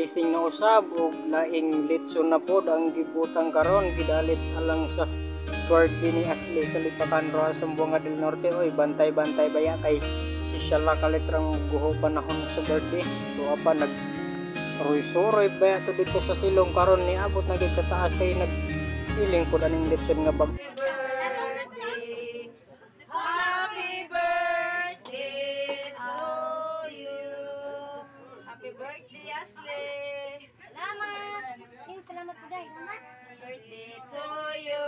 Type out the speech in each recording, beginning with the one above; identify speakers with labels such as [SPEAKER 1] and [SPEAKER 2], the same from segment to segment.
[SPEAKER 1] gising na usab ug laing litson na pod ang gibutang karon gidalit alang sa birthday ni Ashley sa Lipatan Roa sa Buanga del Norte. Oy, bantay-bantay baya kay si Shala kalitrang guho panahon sa birthday. Tuwa pa nag roy-suroy baya to dito sa silong karon ni abot na gid sa taas kay nagpiling pod aning litson nga bag.
[SPEAKER 2] Happy birthday to you. Happy birthday, Ashley.
[SPEAKER 3] Salamat. Salamat po day. Salamat.
[SPEAKER 2] Birthday to you.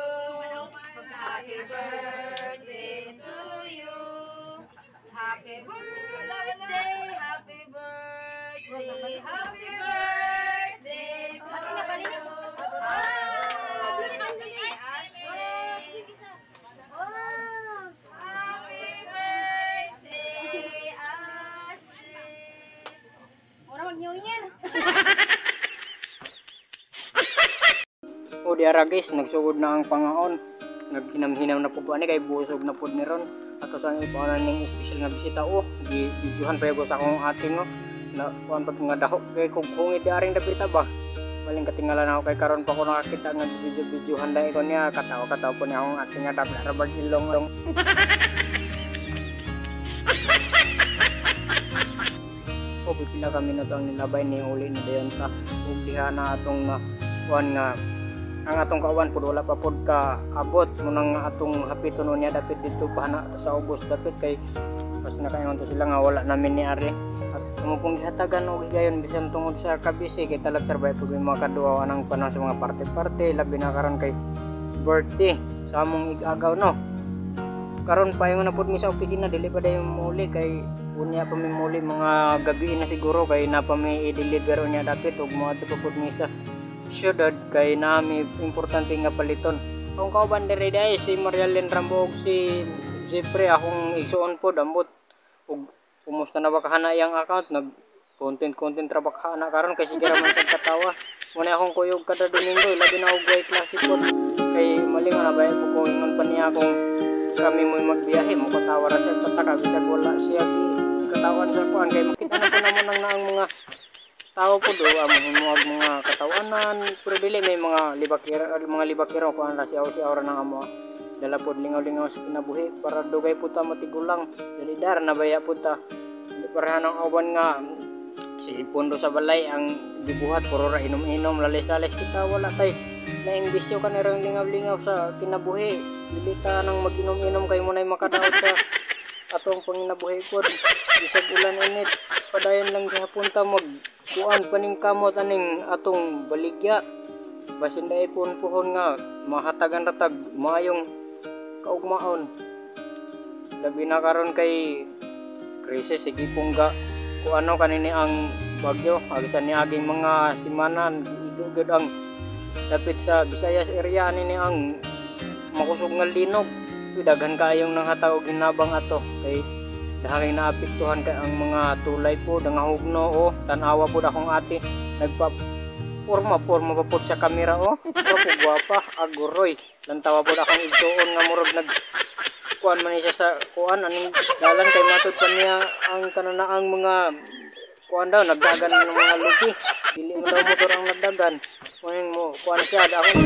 [SPEAKER 2] Happy birthday to you. Happy birthday. Happy birthday. Happy birthday to you. Happy birthday, Ashley. Happy birthday, Ashley.
[SPEAKER 3] Orang mag-nyuyin.
[SPEAKER 1] O diara guys, nagsugod na ang pangaon. Naghinam-hinam na po ani kay busog na pod ni ron. Ato sa ipanan ning special nga bisita videohan pa ko sa akong ating no. Na kuan pag nga daho kay kung hungit di aring dapita ba. Maling katinggalan ako kay karon pa ko nakakita nga videohan dai ko niya kataw po niya akong ating nga dabla rabag ilong. O pila kami na ang nilabay ni uli na dayon ta. Ug diha na atong na kuan nga ang atong kawan pud wala pa pud ka abot mo nang atong hapiton niya dapat dito pa na sa ubos dapat kay pas nakaingon to sila nga wala namin ni ari at mo pong gihatagan og higayon bisan tungod sa kabisi kay talag sarbay pud may mga kaduwa nang panahon sa mga parte-parte labi na karon kay birthday sa among igagaw no karon pa yung napud mi sa opisina dili pa dayon muli kay unya pa mi muli mga gabi na siguro kay na pa mi i-deliver unya dapat ug mo adto pa pud mi sa syudad kay nami importante nga paliton. Kung kauban diri day si Marialyn Rambo ug si Jeffrey akong igsuon pod ambot ug kumusta na ba kahana yang account nag content ra ba kahana karon kay sige ra man katawa. Muna akong kuyog kada Domingo labi na og way classic pod kay malingon na ba ko kung ingon pa niya kung kami mo magbiyahe mo katawa ra siya tataka bisag wala siya katawan sa kuan kay makita na po namo nang naang mga tao po do ang mga katawanan pero dili may mga libakira ko ang siaw ra nang amo dala pod lingaw-lingaw sa kinabuhi para dugay po ta matigulang dili dar na baya po ta para nang awan nga si pondo sa balay ang gibuhat puro ra inom-inom lalis-lalis kita wala tay laing bisyo ka nirang lingaw-lingaw sa kinabuhi dili ta nang mag-inom-inom kay mo nay makadaot sa atong panginabuhi pod bisag ulan init padayon lang gihapon ta mag kuan paning kamot aning atong baligya basin dai puhon nga mahatagan ratag maayong kaugmaon labi na karon kay krisis sige pungga kuano kanini ang bagyo agisan ni aging mga simanan idugod ang dapit sa Visayas area nini ang makusog nga linog daghan kaayong nang hataw ginabang ato kay dahil naapektuhan kay ang mga tulay po dangahugno o tanawa po akong ate nagpa-forma pa po sa kamera o pero gwapa aguroy lantawa po akong igtuon nga murag nag kuan man siya sa kuan aning dalan kay matud pa niya ang kananaang mga kuan daw nagdagan ng mga lugi dili mo daw motor ang nagdagan kunin mo kuan siya ako